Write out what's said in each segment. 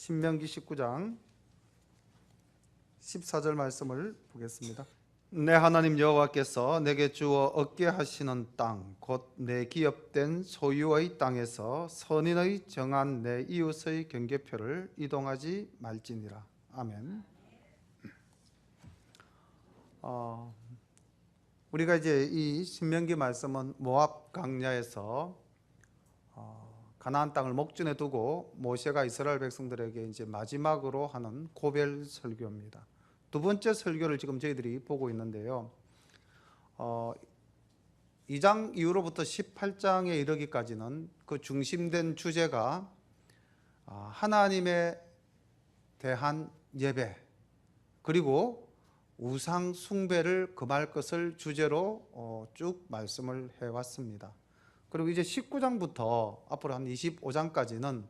신명기 19장 14절 말씀을 보겠습니다. 내 하나님 여호와께서 내게 주어 얻게 하시는 땅 곧 내 기업된 소유의 땅에서 선인의 정한 내 이웃의 경계표를 이동하지 말지니라. 아멘. 우리가 이제 이 신명기 말씀은 모압 강야에서 가나안 땅을 목전에 두고 모세가 이스라엘 백성들에게 이제 마지막으로 하는 고별 설교입니다. 두 번째 설교를 지금 저희들이 보고 있는데요. 2장 이후로부터 18장에 이르기까지는 그 중심된 주제가 하나님에 대한 예배 그리고 우상 숭배를 금할 것을 주제로 쭉 말씀을 해왔습니다. 그리고 이제 19장부터 앞으로 한 25장까지는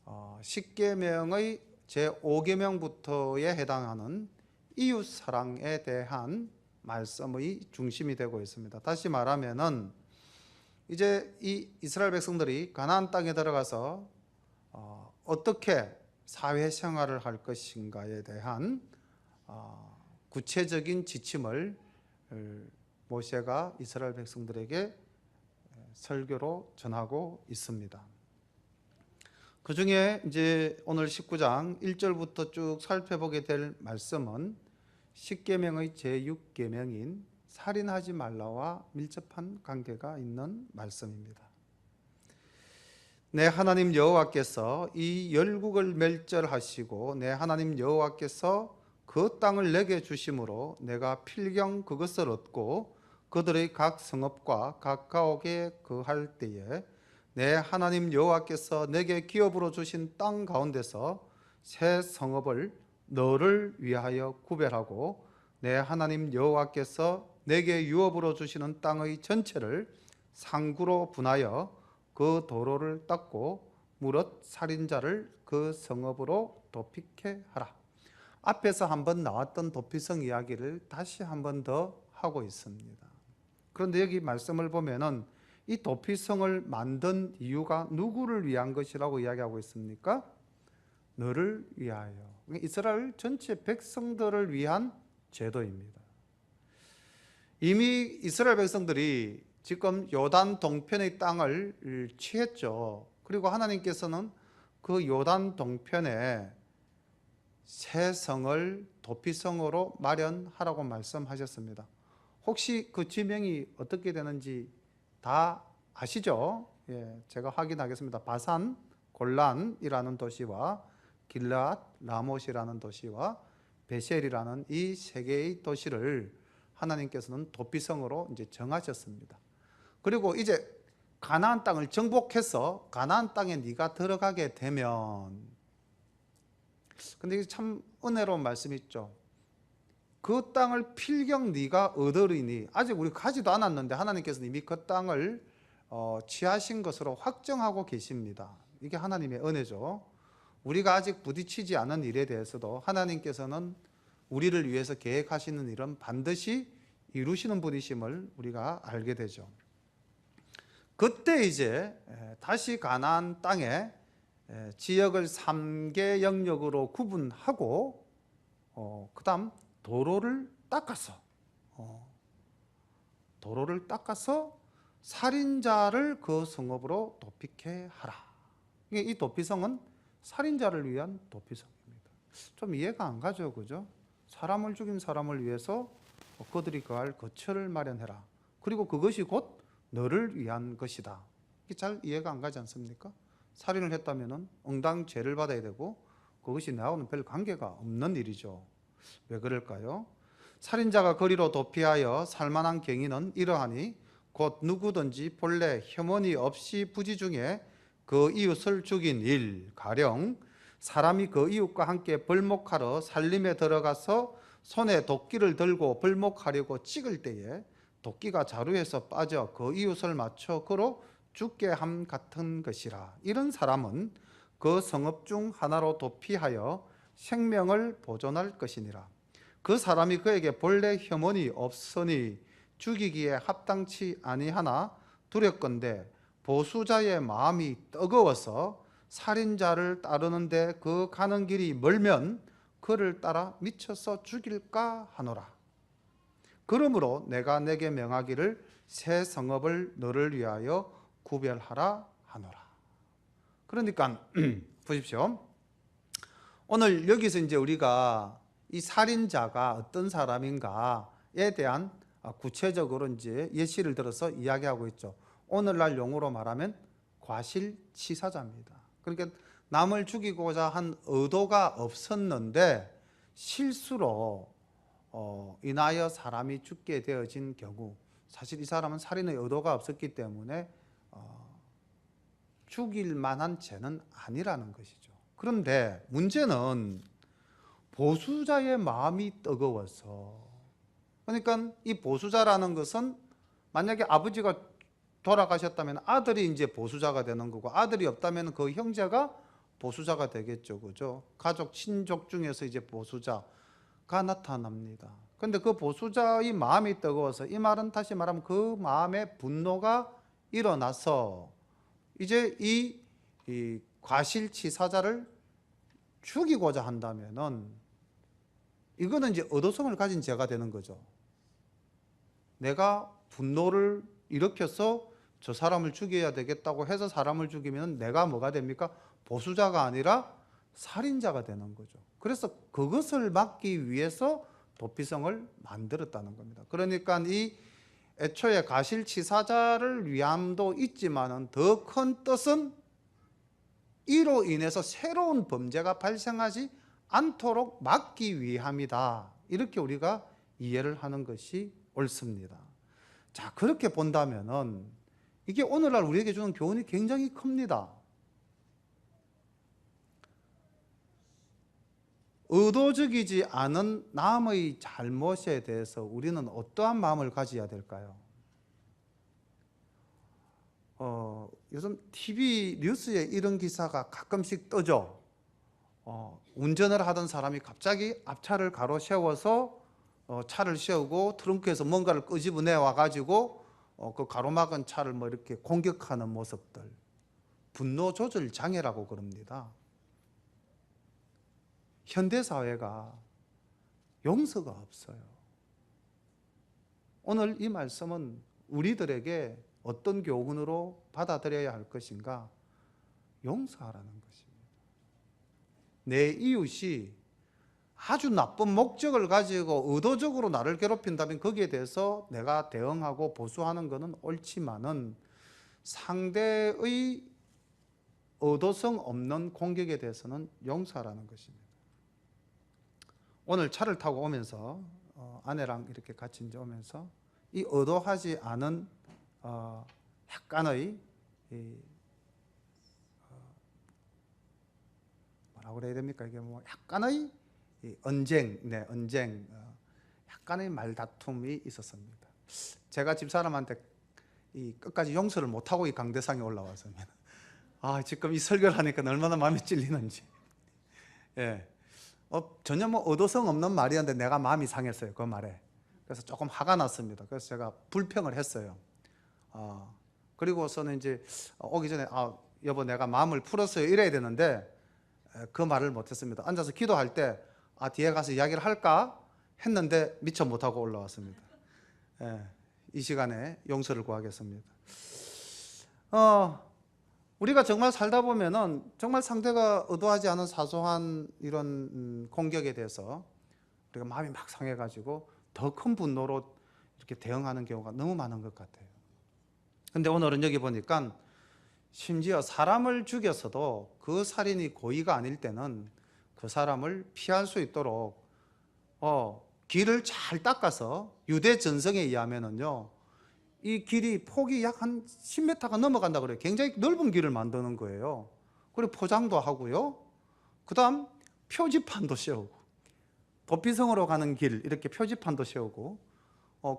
10계명의 제5계명부터에 해당하는 이웃 사랑에 대한 말씀의 중심이 되고 있습니다. 다시 말하면은 이제 이 이스라엘 백성들이 가나안 땅에 들어가서 어떻게 사회 생활을 할 것인가에 대한 구체적인 지침을 모세가 이스라엘 백성들에게 설교로 전하고 있습니다. 그 중에 이제 오늘 19장 1절부터 쭉 살펴보게 될 말씀은 10계명의 제6계명인 살인하지 말라와 밀접한 관계가 있는 말씀입니다. 내 하나님 여호와께서 이 열국을 멸절하시고 내 하나님 여호와께서 그 땅을 내게 주심으로 내가 필경 그것을 얻고 그들의 각 성읍과 가까우게 거할 때에 내 하나님 여호와께서 내게 기업으로 주신 땅 가운데서 새 성읍을 너를 위하여 구별하고 내 하나님 여호와께서 내게 유업으로 주시는 땅의 전체를 상구로 분하여 그 도로를 닦고 무릇 살인자를 그 성읍으로 도피케 하라. 앞에서 한번 나왔던 도피성 이야기를 다시 한번 더 하고 있습니다. 그런데 여기 말씀을 보면은 이 도피성을 만든 이유가 누구를 위한 것이라고 이야기하고 있습니까? 너를 위하여. 이스라엘 전체 백성들을 위한 제도입니다. 이미 이스라엘 백성들이 지금 요단 동편의 땅을 취했죠. 그리고 하나님께서는 그 요단 동편에 새 성을 도피성으로 마련하라고 말씀하셨습니다. 혹시 그 지명이 어떻게 되는지 다 아시죠? 제가 확인하겠습니다. 바산 골란이라는 도시와 길르앗 라못이라는 도시와 베셀이라는 이 세 개의 도시를 하나님께서는 도피성으로 이제 정하셨습니다. 그리고 이제 가나안 땅을 정복해서 가나안 땅에 네가 들어가게 되면, 근데 이게 참 은혜로운 말씀이 있죠. 그 땅을 필경 네가 얻으리니, 아직 우리 가지도 않았는데 하나님께서는 이미 그 땅을 취하신 것으로 확정하고 계십니다. 이게 하나님의 은혜죠. 우리가 아직 부딪히지 않은 일에 대해서도 하나님께서는 우리를 위해서 계획하시는 일은 반드시 이루시는 분이심을 우리가 알게 되죠. 그때 이제 다시 가나안 땅에 지역을 3개 영역으로 구분하고 그 다음 도로를 닦아서 살인자를 그 성읍으로 도피케 하라. 이 도피성은 살인자를 위한 도피성입니다. 좀 이해가 안 가죠, 그죠? 사람을 죽인 사람을 위해서 그들이 거할 거처를 마련해라. 그리고 그것이 곧 너를 위한 것이다. 이게 잘 이해가 안 가지 않습니까? 살인을 했다면 응당 죄를 받아야 되고 그것이 나하고는 별 관계가 없는 일이죠. 왜 그럴까요? 살인자가 거리로 도피하여 살만한 경위는 이러하니 곧 누구든지 본래 혐언이 없이 부지 중에 그 이웃을 죽인 일, 가령 사람이 그 이웃과 함께 벌목하러 살림에 들어가서 손에 도끼를 들고 벌목하려고 찍을 때에 도끼가 자루에서 빠져 그 이웃을 맞춰 그로 죽게 함 같은 것이라. 이런 사람은 그 성읍 중 하나로 도피하여 생명을 보존할 것이니라. 그 사람이 그에게 본래 혐언이 없으니 죽이기에 합당치 아니하나 두렵건대 보수자의 마음이 뜨거워서 살인자를 따르는데 그 가는 길이 멀면 그를 따라 미쳐서 죽일까 하노라. 그러므로 내가 내게 명하기를 새 성읍을 너를 위하여 구별하라 하노라. 그러니까 보십시오. 오늘 여기서 이제 우리가 이 살인자가 어떤 사람인가에 대한 구체적으로 이제 예시를 들어서 이야기하고 있죠. 오늘날 용어로 말하면 과실치사자입니다. 그러니까 남을 죽이고자 한 의도가 없었는데 실수로 인하여 사람이 죽게 되어진 경우, 사실 이 사람은 살인의 의도가 없었기 때문에 죽일 만한 죄는 아니라는 것이죠. 그런데 문제는 보수자의 마음이 뜨거워서, 그러니까 이 보수자라는 것은 만약에 아버지가 돌아가셨다면 아들이 이제 보수자가 되는 거고, 아들이 없다면 그 형제가 보수자가 되겠죠. 그죠? 가족, 친족 중에서 이제 보수자가 나타납니다. 근데 그 보수자의 마음이 뜨거워서, 이 말은 다시 말하면 그 마음에 분노가 일어나서 이제 이 과실치사자를 죽이고자 한다면은 이거는 이제 의도성을 가진 죄가 되는 거죠. 내가 분노를 일으켜서 저 사람을 죽여야 되겠다고 해서 사람을 죽이면 내가 뭐가 됩니까? 보수자가 아니라 살인자가 되는 거죠. 그래서 그것을 막기 위해서 도피성을 만들었다는 겁니다. 그러니까 이 애초에 과실치사자를 위함도 있지만은 더 큰 뜻은 이로 인해서 새로운 범죄가 발생하지 않도록 막기 위함이다. 이렇게 우리가 이해를 하는 것이 옳습니다. 자, 그렇게 본다면은 이게 오늘날 우리에게 주는 교훈이 굉장히 큽니다. 의도적이지 않은 남의 잘못에 대해서 우리는 어떠한 마음을 가져야 될까요? 요즘 TV 뉴스에 이런 기사가 가끔씩 뜨죠. 운전을 하던 사람이 갑자기 앞차를 가로 세워서 차를 세우고 트렁크에서 뭔가를 끄집어내 와가지고 그 가로막은 차를 뭐 이렇게 공격하는 모습들, 분노 조절 장애라고 그럽니다. 현대 사회가 용서가 없어요. 오늘 이 말씀은 우리들에게 어떤 교훈으로 받아들여야 할 것인가? 용서하라는 것입니다. 내 이웃이 아주 나쁜 목적을 가지고 의도적으로 나를 괴롭힌다면 거기에 대해서 내가 대응하고 보수하는 것은 옳지만은 상대의 의도성 없는 공격에 대해서는 용서하라는 것입니다. 오늘 차를 타고 오면서 아내랑 이렇게 같이 이제 오면서 이 의도하지 않은 약간의 뭐라고 그래야 됩니까? 이게 뭐 약간의 언쟁, 약간의 말다툼이 있었습니다. 제가 집사람한테 끝까지 용서를 못하고 이 강대상에 올라왔습니다. 지금 이 설교를 하니까 얼마나 마음이 찔리는지. 예. 전혀 뭐 의도성 없는 말이었는데 내가 마음이 상했어요, 그 말에. 그래서 조금 화가 났습니다. 그래서 제가 불평을 했어요. 그리고서는 이제 오기 전에 여보 내가 마음을 풀었어요 이래야 되는데 그 말을 못했습니다. 앉아서 기도할 때 뒤에 가서 이야기를 할까 했는데 미처 못하고 올라왔습니다. 이 시간에 용서를 구하겠습니다. 우리가 정말 살다 보면은 정말 상대가 의도하지 않은 사소한 이런 공격에 대해서 우리가 마음이 막 상해가지고 더 큰 분노로 이렇게 대응하는 경우가 너무 많은 것 같아요. 근데 오늘은 여기 보니까 심지어 사람을 죽였어도 그 살인이 고의가 아닐 때는 그 사람을 피할 수 있도록 길을 잘 닦아서 유대 전성에 의하면은요 이 길이 폭이 약 한 10m가 넘어간다 그래요. 굉장히 넓은 길을 만드는 거예요. 그리고 포장도 하고요. 그 다음 표지판도 세우고 도피성으로 가는 길 이렇게 표지판도 세우고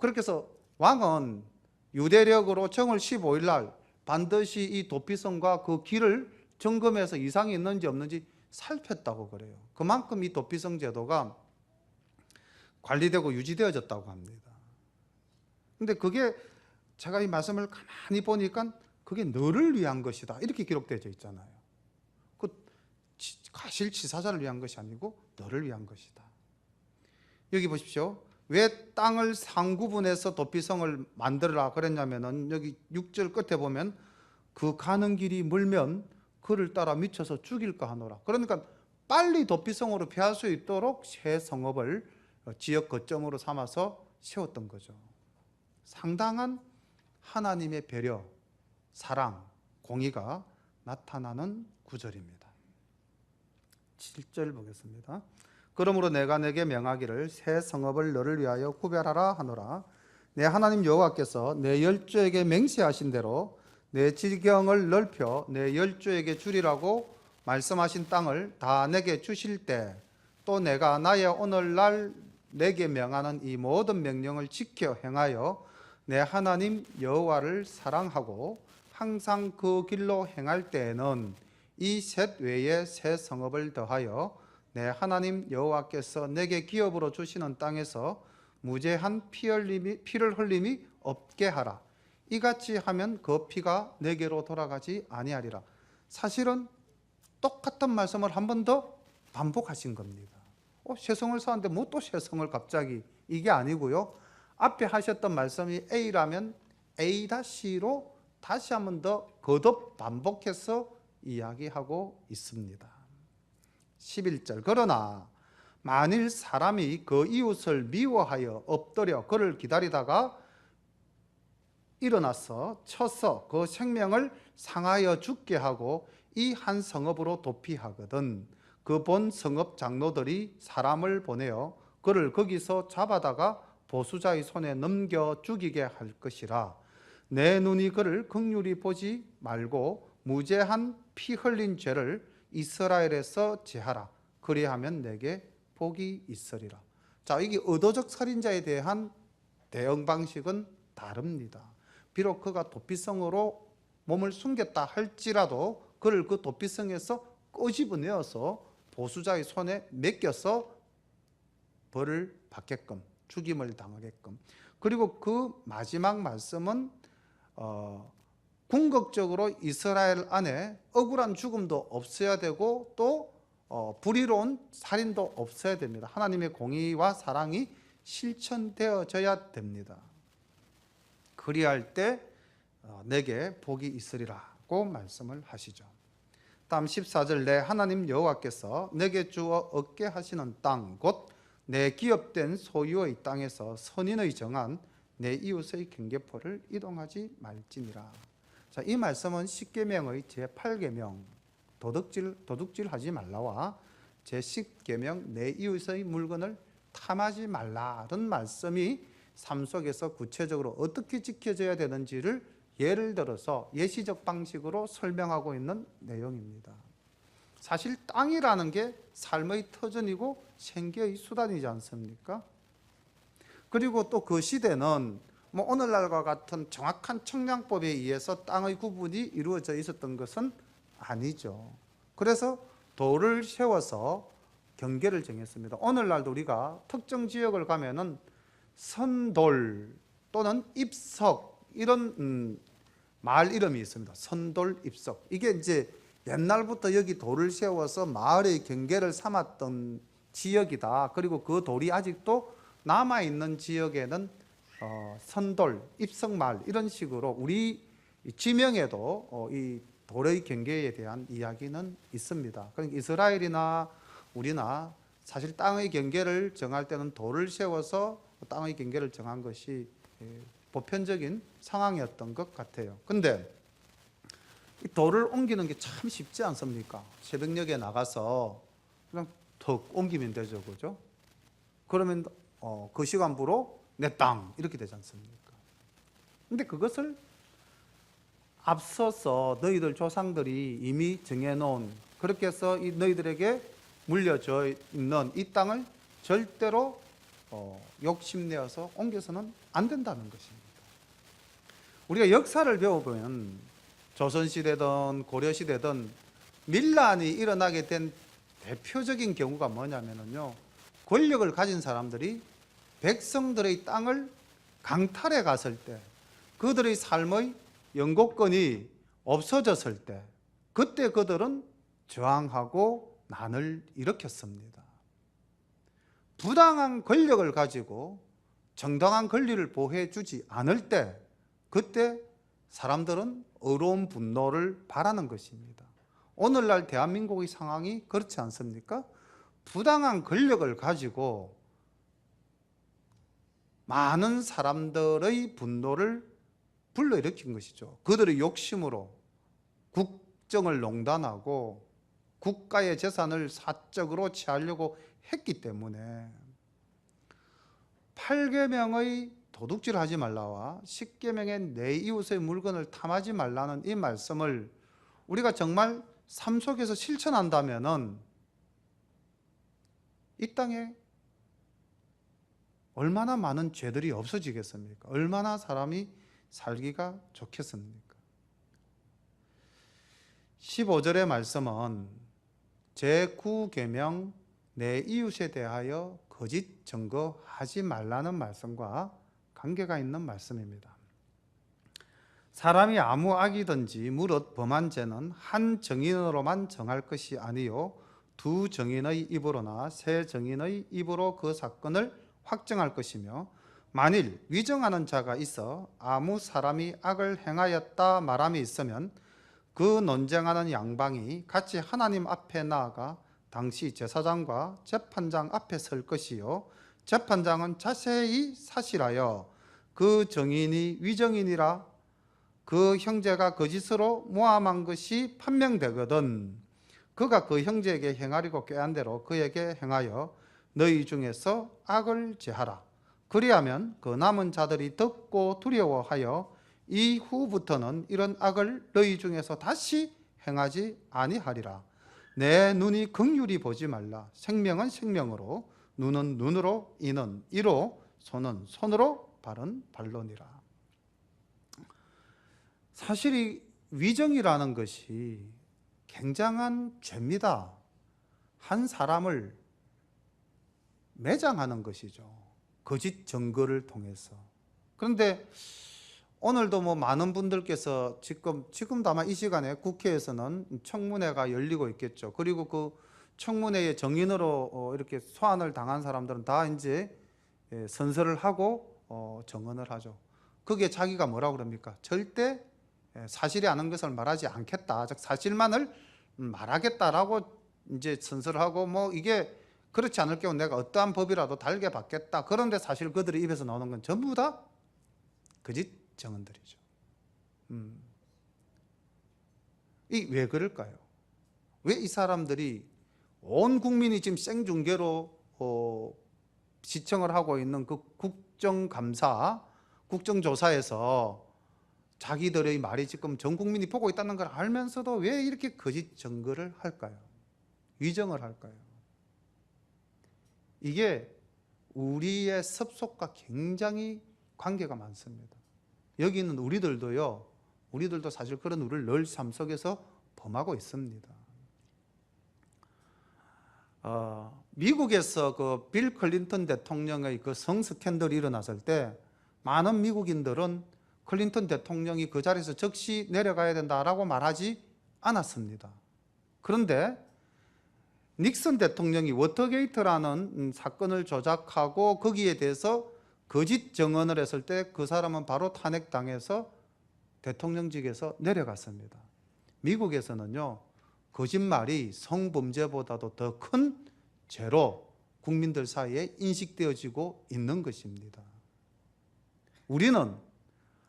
그렇게 해서 왕은 유대력으로 정월 15일 날 반드시 이 도피성과 그 길을 점검해서 이상이 있는지 없는지 살폈다고 그래요. 그만큼 이 도피성 제도가 관리되고 유지되어졌다고 합니다. 근데 그게 제가 이 말씀을 가만히 보니까 그게 너를 위한 것이다 이렇게 기록되어 있잖아요. 가실치사자를 위한 것이 아니고 너를 위한 것이다. 여기 보십시오. 왜 땅을 상구분해서 도피성을 만들어라 그랬냐면은 여기 6절 끝에 보면 그 가는 길이 멀면 그를 따라 미쳐서 죽일까 하노라. 그러니까 빨리 도피성으로 피할 수 있도록 새 성읍을 지역 거점으로 삼아서 세웠던 거죠. 상당한 하나님의 배려, 사랑, 공의가 나타나는 구절입니다. 7절 보겠습니다. 그러므로 내가 내게 명하기를 새 성읍을 너를 위하여 구별하라 하노라. 내 하나님 여호와께서 내 열조에게 맹세하신 대로 내 지경을 넓혀 내 열조에게 주리라고 말씀하신 땅을 다 내게 주실 때 또 내가 나의 오늘날 내게 명하는 이 모든 명령을 지켜 행하여 내 하나님 여호와를 사랑하고 항상 그 길로 행할 때에는 이 셋 외에 새 성읍을 더하여 내 하나님 여호와께서 내게 기업으로 주시는 땅에서 무죄한 피를 흘림이 없게 하라. 이같이 하면 그 피가 내게로 돌아가지 아니하리라. 사실은 똑같은 말씀을 한 번 더 반복하신 겁니다. 새 성을 쌓았는데 뭐 또 새 성을 갑자기, 이게 아니고요. 앞에 하셨던 말씀이 A라면 A-로 다시 한 번 더 거듭 반복해서 이야기하고 있습니다. 11절 그러나 만일 사람이 그 이웃을 미워하여 엎드려 그를 기다리다가 일어나서 쳐서 그 생명을 상하여 죽게 하고 이 한 성읍으로 도피하거든 그 본 성읍 장로들이 사람을 보내어 그를 거기서 잡아다가 보수자의 손에 넘겨 죽이게 할 것이라. 내 눈이 그를 긍휼히 보지 말고 무죄한 피 흘린 죄를 이스라엘에서 제하라. 그리하면 내게 복이 있으리라. 자, 이게 의도적 살인자에 대한 대응 방식은 다릅니다. 비록 그가 도피성으로 몸을 숨겼다 할지라도 그를 그 도피성에서 끄집어내어서 보수자의 손에 맡겨서 벌을 받게끔, 죽임을 당하게끔. 그리고 그 마지막 말씀은 궁극적으로 이스라엘 안에 억울한 죽음도 없어야 되고 또 불의로운 살인도 없어야 됩니다. 하나님의 공의와 사랑이 실천되어져야 됩니다. 그리할 때 내게 복이 있으리라고 말씀을 하시죠. 다음 14절 내 하나님 여호와께서 내게 주어 얻게 하시는 땅 곧 내 기업된 소유의 땅에서 선인의 정한 내 이웃의 경계포를 이동하지 말지니라. 자, 이 말씀은 십계명의 제8계명 도둑질하지 말라와 제10계명 내 이웃의 물건을 탐하지 말라는 말씀이 삶 속에서 구체적으로 어떻게 지켜져야 되는지를 예를 들어서 예시적 방식으로 설명하고 있는 내용입니다. 사실 땅이라는 게 삶의 터전이고 생계의 수단이지 않습니까? 그리고 또 그 시대는 뭐 오늘날과 같은 정확한 청량법에 의해서 땅의 구분이 이루어져 있었던 것은 아니죠. 그래서 돌을 세워서 경계를 정했습니다. 오늘날도 우리가 특정 지역을 가면은 선돌 또는 입석 이런 마을 이름이 있습니다. 선돌, 입석. 이게 이제 옛날부터 여기 돌을 세워서 마을의 경계를 삼았던 지역이다. 그리고 그 돌이 아직도 남아있는 지역에는 선돌, 입석마을 이런 식으로 우리 지명에도 이 돌의 경계에 대한 이야기는 있습니다. 그러니까 이스라엘이나 우리나 사실 땅의 경계를 정할 때는 돌을 세워서 땅의 경계를 정한 것이 보편적인 상황이었던 것 같아요. 근데 이 돌을 옮기는 게 참 쉽지 않습니까? 새벽녘에 나가서 그냥 턱 옮기면 되죠, 그죠? 그러면 그 시간부로 내 땅 이렇게 되지 않습니까? 근데 그것을 앞서서 너희들 조상들이 이미 정해놓은 그렇게 해서 이 너희들에게 물려져 있는 이 땅을 절대로 욕심내어서 옮겨서는 안 된다는 것입니다. 우리가 역사를 배워보면 조선시대든 고려시대든 밀란이 일어나게 된 대표적인 경우가 뭐냐면요, 권력을 가진 사람들이 백성들의 땅을 강탈해 갔을 때, 그들의 삶의 영고권이 없어졌을 때, 그때 그들은 저항하고 난을 일으켰습니다. 부당한 권력을 가지고 정당한 권리를 보호해주지 않을 때, 그때 사람들은 의로운 분노를 바라는 것입니다. 오늘날 대한민국의 상황이 그렇지 않습니까? 부당한 권력을 가지고 많은 사람들의 분노를 불러일으킨 것이죠. 그들의 욕심으로 국정을 농단하고 국가의 재산을 사적으로 취하려고 했기 때문에 8계명의 도둑질 하지 말라와 10계명의 내 이웃의 물건을 탐하지 말라는 이 말씀을 우리가 정말 삶 속에서 실천한다면은 이 땅에 얼마나 많은 죄들이 없어지겠습니까? 얼마나 사람이 살기가 좋겠습니까? 15절의 말씀은 제9계명 내 이웃에 대하여 거짓 증거하지 말라는 말씀과 관계가 있는 말씀입니다. 사람이 아무 악이든지 무릇 범한 죄는 한 증인으로만 정할 것이 아니요 두 증인의 입으로나 세 증인의 입으로 그 사건을 확정할 것이며, 만일 위정하는 자가 있어 아무 사람이 악을 행하였다 말함이 있으면 그 논쟁하는 양방이 같이 하나님 앞에 나아가 당시 제사장과 재판장 앞에 설 것이요 재판장은 자세히 사실하여 그 증인이 위정인이라 그 형제가 거짓으로 모함한 것이 판명되거든 그가 그 형제에게 행하려고 꾀한 대로 그에게 행하여 너희 중에서 악을 제하라. 그리하면 그 남은 자들이 듣고 두려워하여 이후부터는 이런 악을 너희 중에서 다시 행하지 아니하리라. 내 눈이 긍휼히 보지 말라. 생명은 생명으로, 눈은 눈으로, 이는 이로, 손은 손으로, 발은 발로니라. 사실 이 위정이라는 것이 굉장한 죄입니다. 한 사람을 매장하는 것이죠. 거짓 증거를 통해서. 그런데 오늘도 많은 분들께서 지금도 아마 이 시간에 국회에서는 청문회가 열리고 있겠죠. 그리고 그 청문회의 정인으로 이렇게 소환을 당한 사람들은 다 이제 선서를 하고 정언을 하죠. 그게 자기가 뭐라고 그럽니까? 절대 사실이 아닌 것을 말하지 않겠다. 즉 사실만을 말하겠다라고 이제 선서를 하고 이게 그렇지 않을 경우 내가 어떠한 법이라도 달게 받겠다. 그런데 사실 그들의 입에서 나오는 건 전부 다 거짓 증언들이죠. 이 왜 그럴까요? 왜 이 사람들이 온 국민이 지금 생중계로 시청을 하고 있는 그 국정감사, 국정조사에서 자기들의 말이 지금 전 국민이 보고 있다는 걸 알면서도 왜 이렇게 거짓 증거를 할까요? 위정을 할까요? 이게 우리의 습속과 굉장히 관계가 많습니다. 여기 있는 우리들도 사실 그런 우리를 늘 삶 속에서 범하고 있습니다. 미국에서 그 빌 클린턴 대통령의 그 성 스캔들이 일어났을 때 많은 미국인들은 클린턴 대통령이 그 자리에서 즉시 내려가야 된다라고 말하지 않았습니다. 그런데 닉슨 대통령이 워터게이트라는 사건을 조작하고 거기에 대해서 거짓 증언을 했을 때 그 사람은 바로 탄핵당해서 대통령직에서 내려갔습니다. 미국에서는요, 거짓말이 성범죄보다도 더 큰 죄로 국민들 사이에 인식되어지고 있는 것입니다. 우리는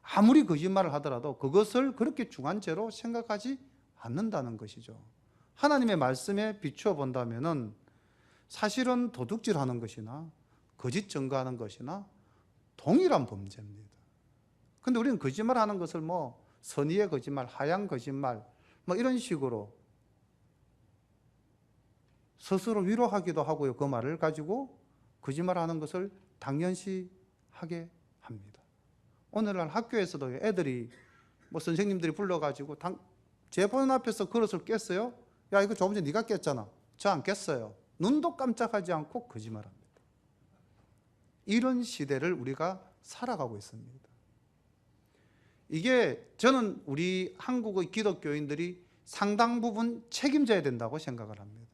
아무리 거짓말을 하더라도 그것을 그렇게 중한 죄로 생각하지 않는다는 것이죠. 하나님의 말씀에 비추어 본다면은 사실은 도둑질하는 것이나 거짓 증거하는 것이나 동일한 범죄입니다. 근데 우리는 거짓말하는 것을 선의의 거짓말, 하얀 거짓말 이런 식으로 스스로 위로하기도 하고요. 그 말을 가지고 거짓말하는 것을 당연시하게 합니다. 오늘날 학교에서도 애들이 선생님들이 불러가지고 제 본 앞에서 그릇을 깼어요. 야, 이거 조금 전에 네가 깼잖아. 저 안 깼어요. 눈도 깜짝하지 않고 거짓말합니다. 이런 시대를 우리가 살아가고 있습니다. 이게 저는 우리 한국의 기독교인들이 상당 부분 책임져야 된다고 생각을 합니다.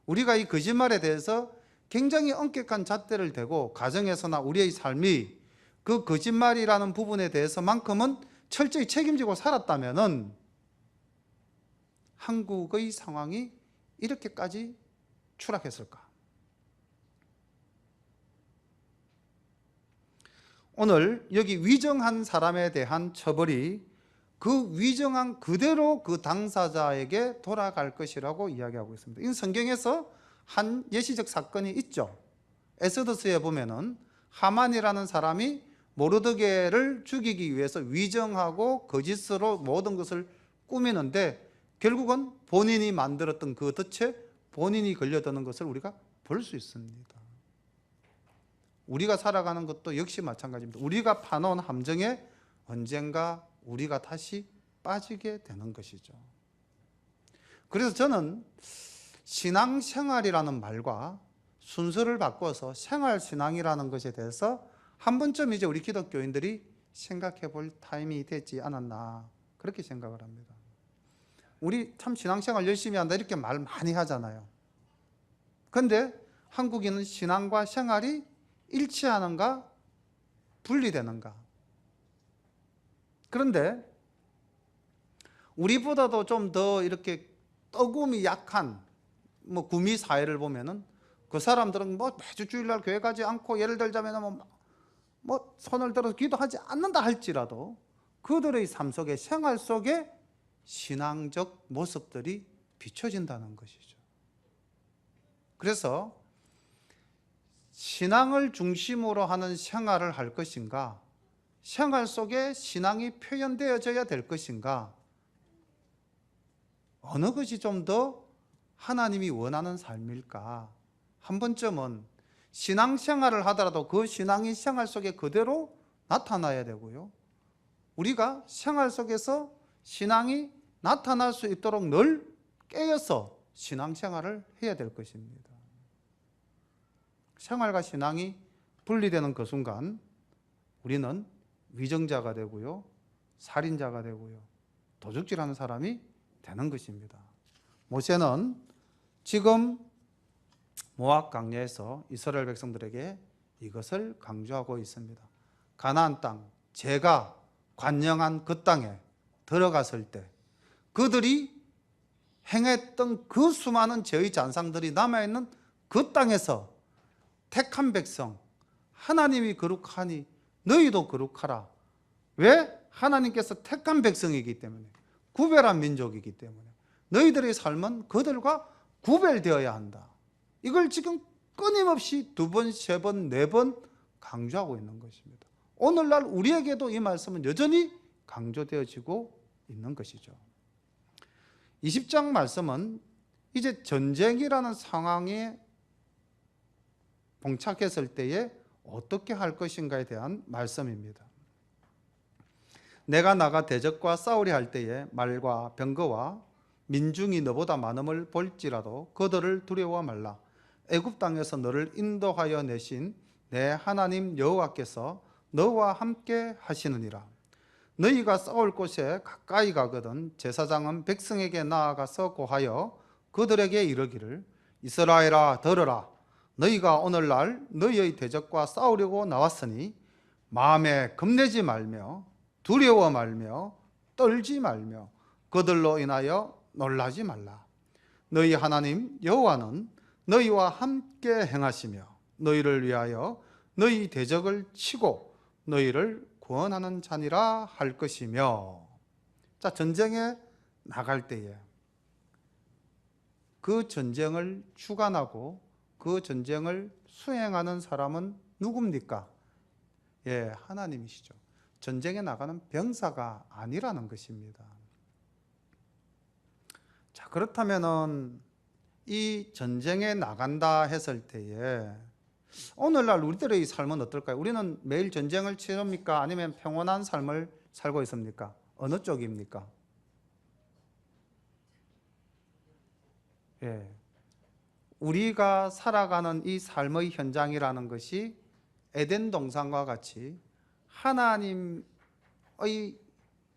우리가 이 거짓말에 대해서 굉장히 엄격한 잣대를 대고 가정에서나 우리의 삶이 그 거짓말이라는 부분에 대해서만큼은 철저히 책임지고 살았다면은 한국의 상황이 이렇게까지 추락했을까? 오늘 여기 위정한 사람에 대한 처벌이 그 위정한 그대로 그 당사자에게 돌아갈 것이라고 이야기하고 있습니다. 이 성경에서 한 예시적 사건이 있죠. 에스더스에 보면은 하만이라는 사람이 모르드게를 죽이기 위해서 위정하고 거짓으로 모든 것을 꾸미는데 결국은 본인이 만들었던 그 덫에 본인이 걸려드는 것을 우리가 볼 수 있습니다. 우리가 살아가는 것도 역시 마찬가지입니다. 우리가 파놓은 함정에 언젠가 우리가 다시 빠지게 되는 것이죠. 그래서 저는 신앙생활이라는 말과 순서를 바꿔서 생활신앙이라는 것에 대해서 한 번쯤 이제 우리 기독교인들이 생각해 볼 타임이 되지 않았나 그렇게 생각을 합니다. 우리 참 신앙생활 열심히 한다 이렇게 말 많이 하잖아요. 그런데 한국인은 신앙과 생활이 일치하는가 분리되는가? 그런데 우리보다도 좀 더 이렇게 떡움이 약한 구미 사회를 보면은 그 사람들은 매주 주일날 교회 가지 않고 예를 들자면 손을 들어서 기도하지 않는다 할지라도 그들의 삶 속에 생활 속에 신앙적 모습들이 비춰진다는 것이죠. 그래서 신앙을 중심으로 하는 생활을 할 것인가, 생활 속에 신앙이 표현되어져야 될 것인가, 어느 것이 좀 더 하나님이 원하는 삶일까? 한 번쯤은 신앙생활을 하더라도 그 신앙이 생활 속에 그대로 나타나야 되고요. 우리가 생활 속에서 신앙이 나타날 수 있도록 늘 깨어서 신앙생활을 해야 될 것입니다. 생활과 신앙이 분리되는 그 순간 우리는 위정자가 되고요, 살인자가 되고요, 도둑질하는 사람이 되는 것입니다. 모세는 지금 모압 광야에서 이스라엘 백성들에게 이것을 강조하고 있습니다. 가나안 땅, 제가 관영한 그 땅에 들어갔을 때 그들이 행했던 그 수많은 죄의 잔상들이 남아있는 그 땅에서 택한 백성, 하나님이 거룩하니 너희도 거룩하라. 왜? 하나님께서 택한 백성이기 때문에, 구별한 민족이기 때문에 너희들의 삶은 그들과 구별되어야 한다. 이걸 지금 끊임없이 2번, 3번, 4번 강조하고 있는 것입니다. 오늘날 우리에게도 이 말씀은 여전히 강조되어지고 있는 것이죠. 20장 말씀은 이제 전쟁이라는 상황에 봉착했을 때에 어떻게 할 것인가에 대한 말씀입니다. 내가 나가 대적과 싸우려 할 때에 말과 병거와 민중이 너보다 많음을 볼지라도 그들을 두려워 말라. 애굽 땅에서 너를 인도하여 내신 내 하나님 여호와께서 너와 함께 하시느니라. 너희가 싸울 곳에 가까이 가거든 제사장은 백성에게 나아가서 고하여 그들에게 이르기를 이스라엘아 들으라. 너희가 오늘날 너희의 대적과 싸우려고 나왔으니 마음에 겁내지 말며 두려워 말며 떨지 말며 그들로 인하여 놀라지 말라. 너희 하나님 여호와는 너희와 함께 행하시며 너희를 위하여 너희 대적을 치고 너희를 구원하는 자니라 할 것이며. 자, 전쟁에 나갈 때에 그 전쟁을 주관하고 그 전쟁을 수행하는 사람은 누굽니까? 예, 하나님이시죠. 전쟁에 나가는 병사가 아니라는 것입니다. 자, 그렇다면은 이 전쟁에 나간다 했을 때에 오늘날 우리들의 삶은 어떨까요? 우리는 매일 전쟁을 치릅니까? 아니면 평온한 삶을 살고 있습니까? 어느 쪽입니까? 예. 우리가 살아가는 이 삶의 현장이라는 것이 에덴 동산과 같이 하나님의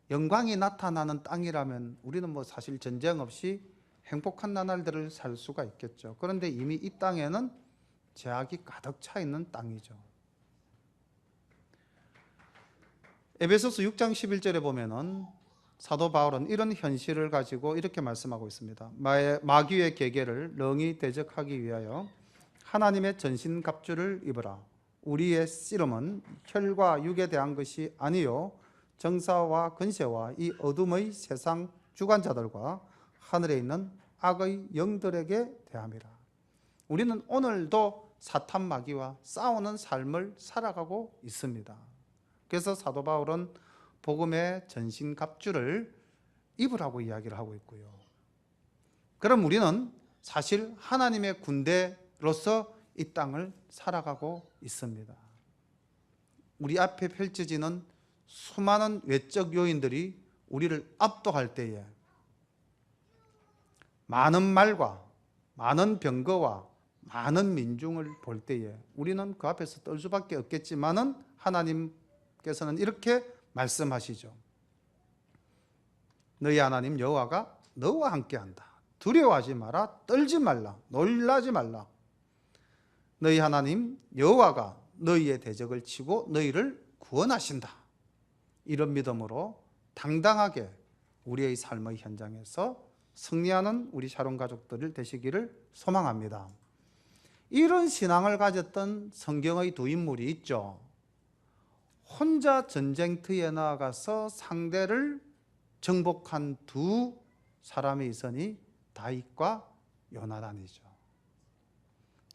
영광이 나타나는 땅이라면 우리는 사실 전쟁 없이 행복한 나날들을 살 수가 있겠죠. 그런데 이미 이 땅에는 죄악이 가득 차 있는 땅이죠. 에베소서 6장 11절에 보면은 사도 바울은 이런 현실을 가지고 이렇게 말씀하고 있습니다. 마귀의 계계를 능히 대적하기 위하여 하나님의 전신갑주를 입으라. 우리의 씨름은 혈과 육에 대한 것이 아니요 정사와 권세와 이 어둠의 세상 주관자들과 하늘에 있는 악의 영들에게 대함이라. 우리는 오늘도 사탄 마귀와 싸우는 삶을 살아가고 있습니다. 그래서 사도 바울은 복음의 전신갑주를 입으라고 이야기를 하고 있고요. 그럼 우리는 사실 하나님의 군대로서 이 땅을 살아가고 있습니다. 우리 앞에 펼쳐지는 수많은 외적 요인들이 우리를 압도할 때에 많은 말과 많은 병거와 많은 민중을 볼 때에 우리는 그 앞에서 떨 수밖에 없겠지만은 하나님께서는 이렇게 말씀하시죠. 너희 하나님 여호와가 너와 함께한다. 두려워하지 마라. 떨지 말라. 놀라지 말라. 너희 하나님 여호와가 너희의 대적을 치고 너희를 구원하신다. 이런 믿음으로 당당하게 우리의 삶의 현장에서 승리하는 우리 샤론 가족들 되시기를 소망합니다. 이런 신앙을 가졌던 성경의 두 인물이 있죠. 혼자 전쟁터에 나아가서 상대를 정복한 두 사람이 있으니 다윗과 요나단이죠.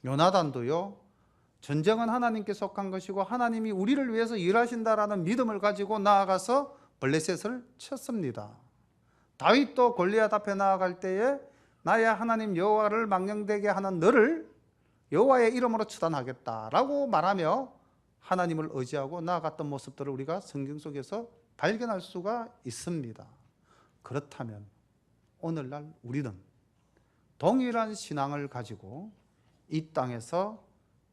요나단도요, 전쟁은 하나님께 속한 것이고 하나님이 우리를 위해서 일하신다라는 믿음을 가지고 나아가서 블레셋을 쳤습니다. 다윗도 골리앗 앞에 나아갈 때에 나의 하나님 여호와를 망령되게 하는 너를 여호와의 이름으로 처단하겠다라고 말하며 하나님을 의지하고 나아갔던 모습들을 우리가 성경 속에서 발견할 수가 있습니다. 그렇다면 오늘날 우리는 동일한 신앙을 가지고 이 땅에서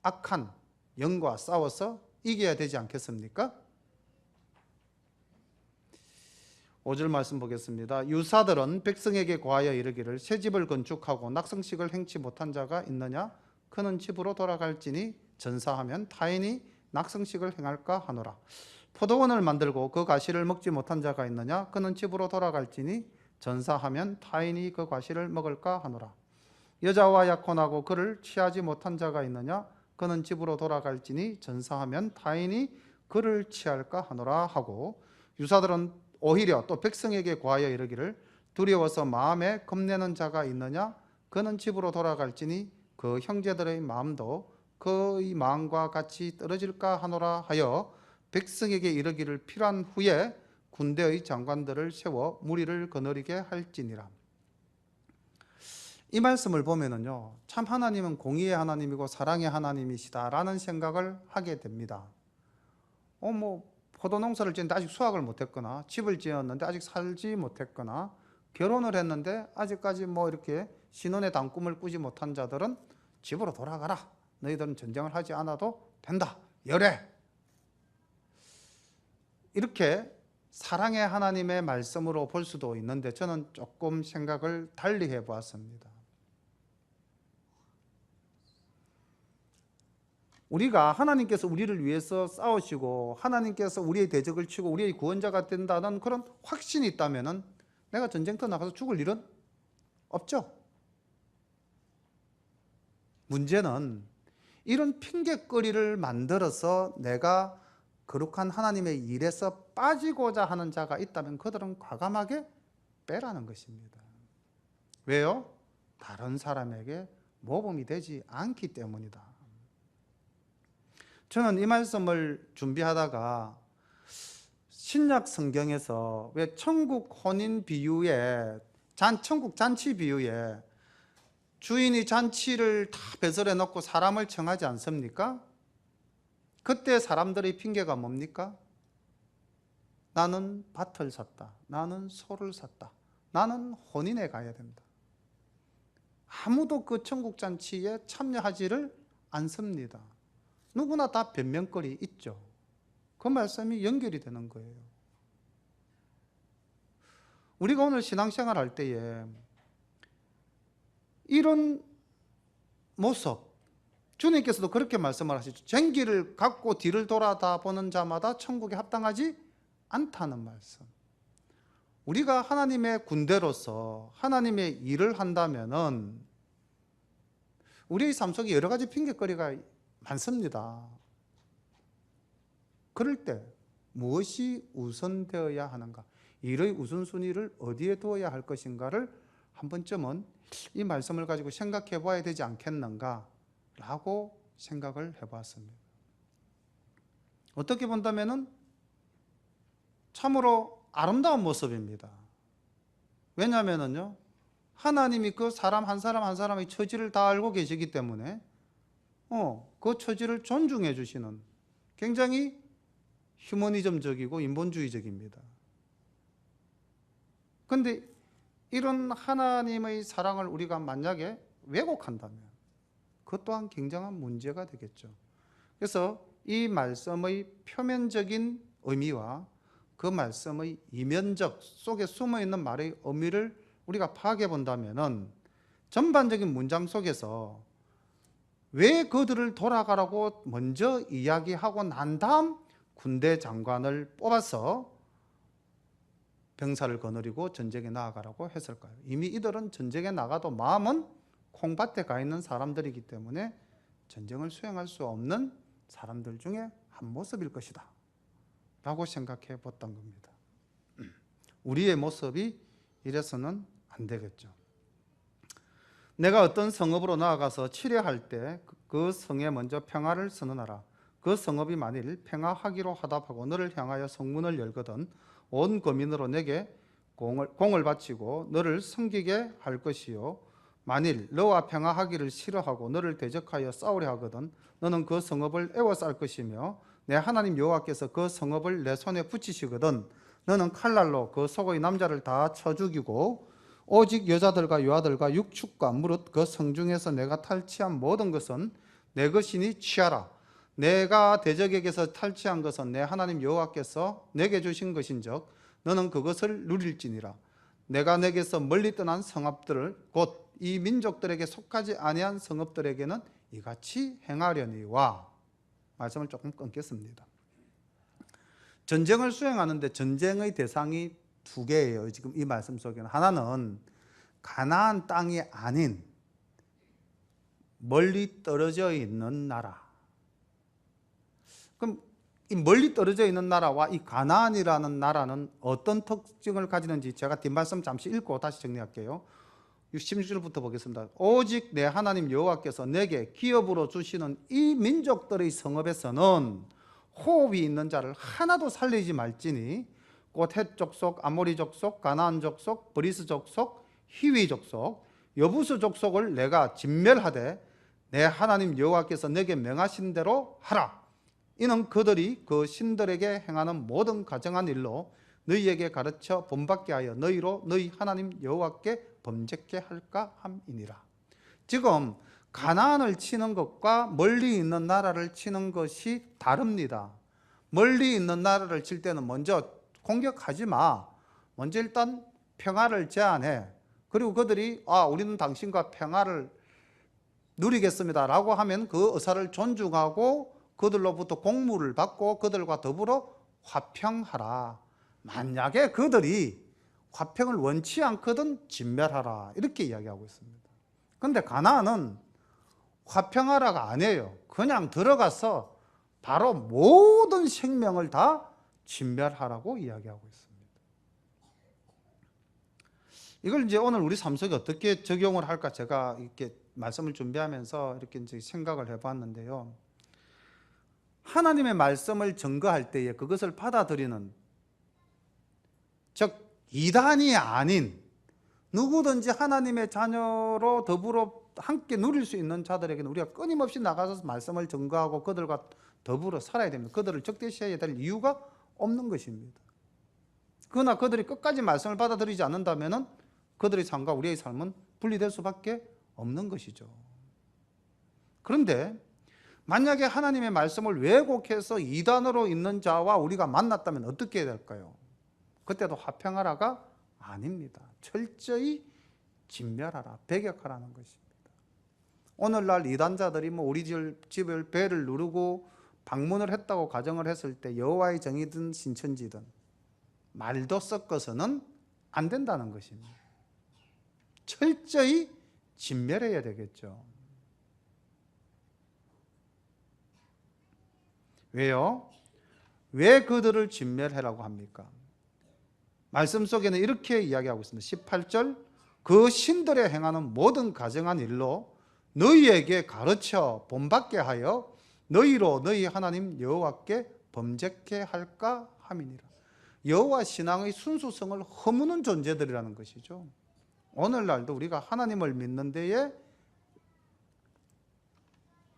악한 영과 싸워서 이겨야 되지 않겠습니까? 5절 말씀 보겠습니다. 유사들은 백성에게 고하여 이르기를 새 집을 건축하고 낙성식을 행치 못한 자가 있느냐? 그는 집으로 돌아갈지니 전사하면 타인이 낙성식을 행할까 하노라. 포도원을 만들고 그 과실을 먹지 못한 자가 있느냐? 그는 집으로 돌아갈지니 전사하면 타인이 그 과실을 먹을까 하노라. 여자와 약혼하고 그를 취하지 못한 자가 있느냐? 그는 집으로 돌아갈지니 전사하면 타인이 그를 취할까 하노라 하고, 유사들은 오히려 또 백성에게 고하여 이르기를 두려워서 마음에 겁내는 자가 있느냐? 그는 집으로 돌아갈지니 그 형제들의 마음도 그의 마음과 같이 떨어질까 하노라 하여 백성에게 이르기를 필요한 후에 군대의 장관들을 세워 무리를 거느리게 할지니라. 이 말씀을 보면은요, 참 하나님은 공의의 하나님이고 사랑의 하나님이시다라는 생각을 하게 됩니다. 포도 농사를 지었는데 아직 수확을 못했거나, 집을 지었는데 아직 살지 못했거나, 결혼을 했는데 아직까지 이렇게 신혼의 단꿈을 꾸지 못한 자들은 집으로 돌아가라. 너희들은 전쟁을 하지 않아도 된다. 열애. 이렇게 사랑의 하나님의 말씀으로 볼 수도 있는데 저는 조금 생각을 달리 해보았습니다. 우리가 하나님께서 우리를 위해서 싸우시고 하나님께서 우리의 대적을 치고 우리의 구원자가 된다는 그런 확신이 있다면 내가 전쟁터 나가서 죽을 일은 없죠. 문제는 이런 핑곗거리를 만들어서 내가 거룩한 하나님의 일에서 빠지고자 하는 자가 있다면 그들은 과감하게 빼라는 것입니다. 왜요? 다른 사람에게 모범이 되지 않기 때문이다. 저는 이 말씀을 준비하다가 신약 성경에서 왜 천국 혼인 비유에, 천국 잔치 비유에 주인이 잔치를 다 배설해 놓고 사람을 청하지 않습니까? 그때 사람들의 핑계가 뭡니까? 나는 밭을 샀다. 나는 소를 샀다. 나는 혼인에 가야 된다. 아무도 그 천국 잔치에 참여하지를 않습니다. 누구나 다 변명거리 있죠. 그 말씀이 연결이 되는 거예요. 우리가 오늘 신앙생활 할 때에 이런 모습, 주님께서도 그렇게 말씀을 하시죠. 쟁기를 갖고 뒤를 돌아다 보는 자마다 천국에 합당하지 않다는 말씀. 우리가 하나님의 군대로서 하나님의 일을 한다면은 우리의 삶 속에 여러 가지 핑계거리가 많습니다. 그럴 때 무엇이 우선되어야 하는가? 일의 우선순위를 어디에 두어야 할 것인가를 한 번쯤은 이 말씀을 가지고 생각해 봐야 되지 않겠는가? 라고 생각을 해봤습니다. 어떻게 본다면은 참으로 아름다운 모습입니다. 왜냐하면요, 하나님이 그 사람 한 사람 한 사람의 처지를 다 알고 계시기 때문에 그 처지를 존중해 주시는 굉장히 휴머니즘적이고 인본주의적입니다. 그런데 이런 하나님의 사랑을 우리가 만약에 왜곡한다면 그것 또한 굉장한 문제가 되겠죠. 그래서 이 말씀의 표면적인 의미와 그 말씀의 이면적 속에 숨어있는 말의 의미를 우리가 파악해 본다면 전반적인 문장 속에서 왜 그들을 돌아가라고 먼저 이야기하고 난 다음 군대 장관을 뽑아서 병사를 거느리고 전쟁에 나아가라고 했을까요? 이미 이들은 전쟁에 나가도 마음은 콩밭에 가 있는 사람들이기 때문에 전쟁을 수행할 수 없는 사람들 중에 한 모습일 것이다 라고 생각해 봤던 겁니다. 우리의 모습이 이래서는 안 되겠죠. 내가 어떤 성읍으로 나아가서 치료할 때 그 성에 먼저 평화를 선언하라. 그 성읍이 만일 평화하기로 하답하고 너를 향하여 성문을 열거든 온 거민으로 내게 공을 바치고 너를 섬기게 할 것이요, 만일 너와 평화하기를 싫어하고 너를 대적하여 싸우려 하거든 너는 그 성읍을 에워쌀 것이며 내 하나님 여호와께서 그 성읍을 내 손에 붙이시거든 너는 칼날로 그 속의 남자를 다 쳐 죽이고 오직 여자들과 여아들과 육축과 무릇 그 성중에서 내가 탈취한 모든 것은 내 것이니 취하라. 내가 대적에게서 탈취한 것은 내 하나님 여호와께서 내게 주신 것인즉 너는 그것을 누릴지니라. 내가 내게서 멀리 떠난 성읍들을 곧 이 민족들에게 속하지 아니한 성읍들에게는 이같이 행하려니와. 말씀을 조금 끊겠습니다. 전쟁을 수행하는데 전쟁의 대상이 두 개예요. 지금 이 말씀 속에는 하나는 가나안 땅이 아닌 멀리 떨어져 있는 나라. 그럼 이 멀리 떨어져 있는 나라와 이 가나안이라는 나라는 어떤 특징을 가지는지 제가 뒷말씀 잠시 읽고 다시 정리할게요. 16절부터 보겠습니다. 오직 내 하나님 여호와께서 내게 기업으로 주시는 이 민족들의 성읍에서는 호흡이 있는 자를 하나도 살리지 말지니 곧 헷 족속, 아모리 족속, 가나안 족속, 브리스 족속, 히위 족속, 여부스 족속을 내가 진멸하되 내 하나님 여호와께서 내게 명하신 대로 하라. 이는 그들이 그 신들에게 행하는 모든 가정한 일로 너희에게 가르쳐 본받게 하여 너희로 너희 하나님 여호와께 범죄케 할까 함이니라. 지금 가나안을 치는 것과 멀리 있는 나라를 치는 것이 다릅니다. 멀리 있는 나라를 칠 때는 먼저 공격하지 마. 먼저 일단 평화를 제안해. 그리고 그들이 우리는 당신과 평화를 누리겠습니다 라고 하면 그 의사를 존중하고 그들로부터 공물을 받고 그들과 더불어 화평하라. 만약에 그들이 화평을 원치 않거든 진멸하라. 이렇게 이야기하고 있습니다. 그런데 가나안은 화평하라가 아니에요. 그냥 들어가서 바로 모든 생명을 다 진멸하라고 이야기하고 있습니다. 이걸 이제 오늘 우리 삶 속에 어떻게 적용을 할까 제가 이렇게 말씀을 준비하면서 이렇게 이제 생각을 해봤는데요. 하나님의 말씀을 증거할 때에 그것을 받아들이는, 즉 이단이 아닌 누구든지 하나님의 자녀로 더불어 함께 누릴 수 있는 자들에게는 우리가 끊임없이 나가서 말씀을 증거하고 그들과 더불어 살아야 됩니다. 그들을 적대시해야 될 이유가 없는 것입니다. 그러나 그들이 끝까지 말씀을 받아들이지 않는다면 그들의 삶과 우리의 삶은 분리될 수밖에 없는 것이죠. 그런데 만약에 하나님의 말씀을 왜곡해서 이단으로 있는 자와 우리가 만났다면 어떻게 해야 될까요? 그때도 화평하라가 아닙니다. 철저히 진멸하라, 배격하라는 것입니다. 오늘날 이단자들이 우리 집을 배를 누르고 방문을 했다고 가정을 했을 때 여호와의 정이든 신천지든 말도 섞어서는 안 된다는 것입니다. 철저히 진멸해야 되겠죠. 왜요? 왜 그들을 진멸하라고 합니까? 말씀 속에는 이렇게 이야기하고 있습니다. 18절, 그 신들의 행하는 모든 가증한 일로 너희에게 가르쳐 본받게 하여 너희로 너희 하나님 여호와께 범죄케 할까 함이니라. 여호와 신앙의 순수성을 허무는 존재들이라는 것이죠. 오늘날도 우리가 하나님을 믿는 데에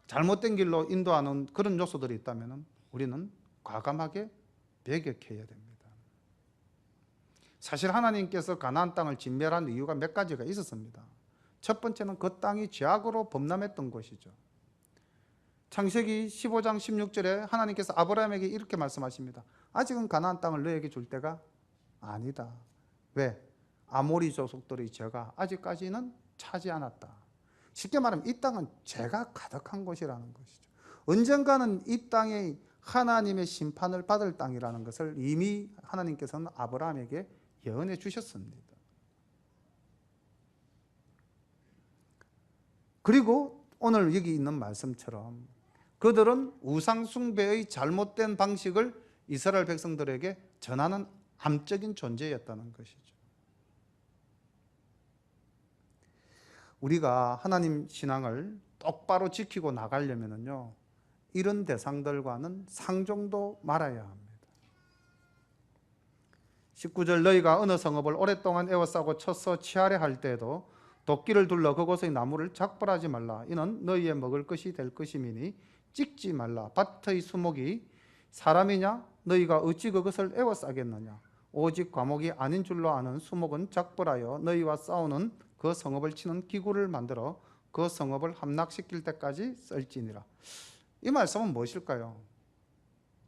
잘못된 길로 인도하는 그런 요소들이 있다면 우리는 과감하게 배격해야 됩니다. 사실 하나님께서 가나안 땅을 진멸한 이유가 몇 가지가 있었습니다. 첫 번째는 그 땅이 죄악으로 범람했던 것이죠. 창세기 15장 16절에 하나님께서 아브라함에게 이렇게 말씀하십니다. 아직은 가나안 땅을 너에게 줄 때가 아니다. 왜? 아모리 족속들의 죄가 아직까지는 차지 않았다. 쉽게 말하면 이 땅은 죄가 가득한 곳이라는 것이죠. 언젠가는 이 땅이 하나님의 심판을 받을 땅이라는 것을 이미 하나님께서는 아브라함에게 예언해 주셨습니다. 그리고 오늘 여기 있는 말씀처럼 그들은 우상 숭배의 잘못된 방식을 이스라엘 백성들에게 전하는 암적인 존재였다는 것이죠. 우리가 하나님 신앙을 똑바로 지키고 나가려면요, 이런 대상들과는 상종도 말아야 합니다. 19절, 너희가 어느 성읍을 오랫동안 에워싸고 쳐서 치하려 할 때에도 도끼를 둘러 그곳의 나무를 작벌하지 말라. 이는 너희의 먹을 것이 될 것임이니 찍지 말라. 밭의 수목이 사람이냐? 너희가 어찌 그것을 에워싸겠느냐? 오직 과목이 아닌 줄로 아는 수목은 작벌하여 너희와 싸우는 그 성읍을 치는 기구를 만들어 그 성읍을 함락시킬 때까지 썰지니라. 이 말씀은 무엇일까요?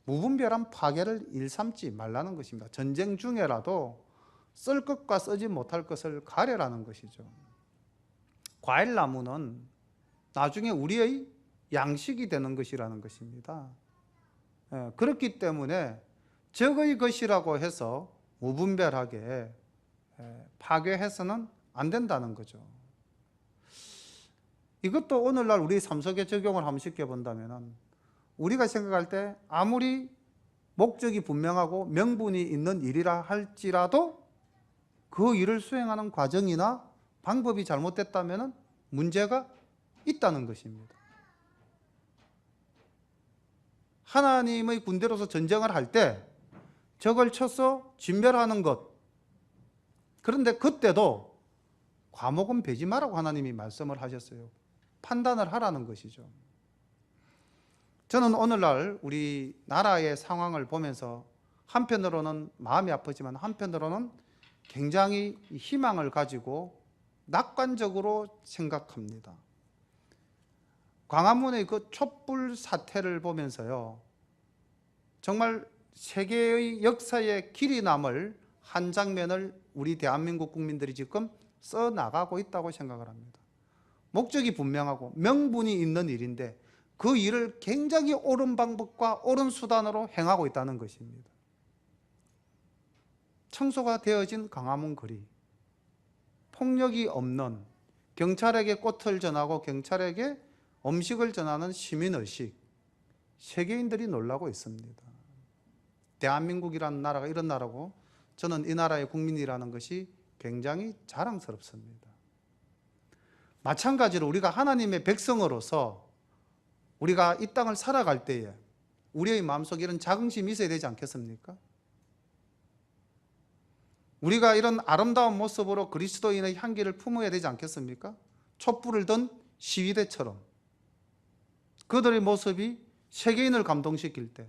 무분별한 파괴를 일삼지 말라는 것입니다. 전쟁 중에라도 쓸 것과 쓰지 못할 것을 가려라는 것이죠. 과일나무는 나중에 우리의 양식이 되는 것이라는 것입니다. 그렇기 때문에 적의 것이라고 해서 무분별하게 파괴해서는 안 된다는 거죠. 이것도 오늘날 우리 삶 속에 적용을 한번 시켜본다면 우리가 생각할 때 아무리 목적이 분명하고 명분이 있는 일이라 할지라도 그 일을 수행하는 과정이나 방법이 잘못됐다면 문제가 있다는 것입니다. 하나님의 군대로서 전쟁을 할 때 적을 쳐서 진멸하는 것, 그런데 그때도 과목은 베지 마라고 하나님이 말씀을 하셨어요. 판단을 하라는 것이죠. 저는 오늘날 우리 나라의 상황을 보면서 한편으로는 마음이 아프지만 한편으로는 굉장히 희망을 가지고 낙관적으로 생각합니다. 광화문의 그 촛불 사태를 보면서요, 정말 세계의 역사에 길이 남을 한 장면을 우리 대한민국 국민들이 지금 써나가고 있다고 생각을 합니다. 목적이 분명하고 명분이 있는 일인데 그 일을 굉장히 옳은 방법과 옳은 수단으로 행하고 있다는 것입니다. 청소가 되어진 광화문 거리, 폭력이 없는, 경찰에게 꽃을 전하고 경찰에게 음식을 전하는 시민의식, 세계인들이 놀라고 있습니다. 대한민국이라는 나라가 이런 나라고 저는 이 나라의 국민이라는 것이 굉장히 자랑스럽습니다. 마찬가지로 우리가 하나님의 백성으로서 우리가 이 땅을 살아갈 때에 우리의 마음속에 이런 자긍심이 있어야 되지 않겠습니까? 우리가 이런 아름다운 모습으로 그리스도인의 향기를 품어야 되지 않겠습니까? 촛불을 든 시위대처럼 그들의 모습이 세계인을 감동시킬 때,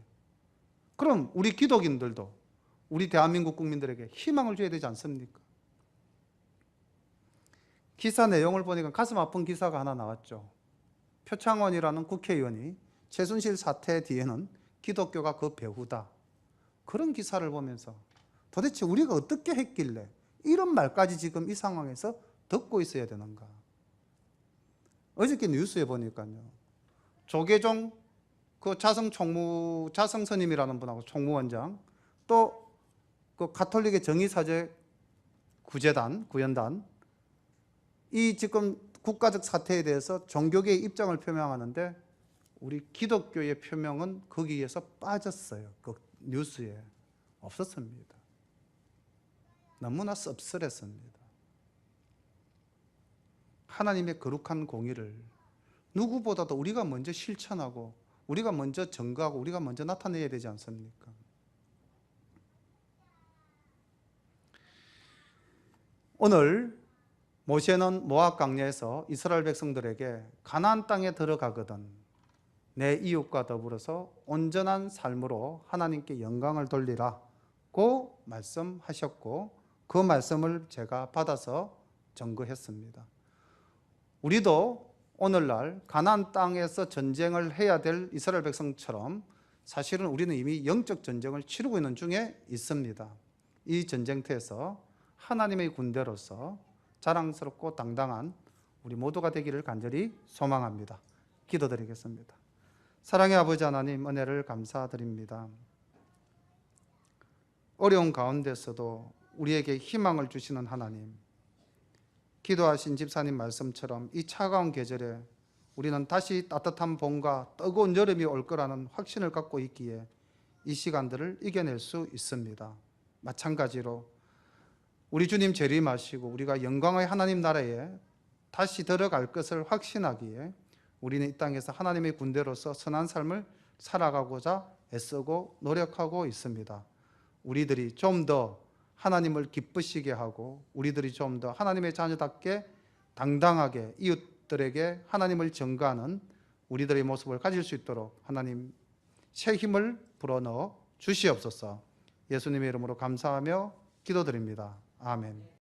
그럼 우리 기독인들도 우리 대한민국 국민들에게 희망을 줘야 되지 않습니까? 기사 내용을 보니까 가슴 아픈 기사가 하나 나왔죠. 표창원이라는 국회의원이 최순실 사태 뒤에는 기독교가 그 배후다, 그런 기사를 보면서 도대체 우리가 어떻게 했길래 이런 말까지 지금 이 상황에서 듣고 있어야 되는가? 어저께 뉴스에 보니까요, 조계종 그 자성 스님이라는 분하고 총무원장, 또 그 가톨릭의 정의사제 구연단, 이 지금 국가적 사태에 대해서 종교계의 입장을 표명하는데 우리 기독교의 표명은 거기에서 빠졌어요. 그 뉴스에 없었습니다. 너무나 씁쓸했습니다. 하나님의 거룩한 공의를 누구보다도 우리가 먼저 실천하고 우리가 먼저 증거하고 우리가 먼저 나타내야 되지 않습니까? 오늘 모세는 모압 광야에서 이스라엘 백성들에게 가나안 땅에 들어가거든 내 이웃과 더불어서 온전한 삶으로 하나님께 영광을 돌리라고 말씀하셨고, 그 말씀을 제가 받아서 증거했습니다. 우리도 오늘날 가나안 땅에서 전쟁을 해야 될 이스라엘 백성처럼 사실은 우리는 이미 영적 전쟁을 치르고 있는 중에 있습니다. 이 전쟁터에서 하나님의 군대로서 자랑스럽고 당당한 우리 모두가 되기를 간절히 소망합니다. 기도드리겠습니다. 사랑의 아버지 하나님, 은혜를 감사드립니다. 어려운 가운데서도 우리에게 희망을 주시는 하나님, 기도하신 집사님 말씀처럼 이 차가운 계절에 우리는 다시 따뜻한 봄과 뜨거운 여름이 올 거라는 확신을 갖고 있기에 이 시간들을 이겨낼 수 있습니다. 마찬가지로 우리 주님 재림하시고 우리가 영광의 하나님 나라에 다시 들어갈 것을 확신하기에 우리는 이 땅에서 하나님의 군대로서 선한 삶을 살아가고자 애쓰고 노력하고 있습니다. 우리들이 좀 더 하나님을 기쁘시게 하고 우리들이 좀 더 하나님의 자녀답게 당당하게 이웃들에게 하나님을 전가하는 우리들의 모습을 가질 수 있도록 하나님 새 힘을 불어넣어 주시옵소서. 예수님의 이름으로 감사하며 기도드립니다. 아멘.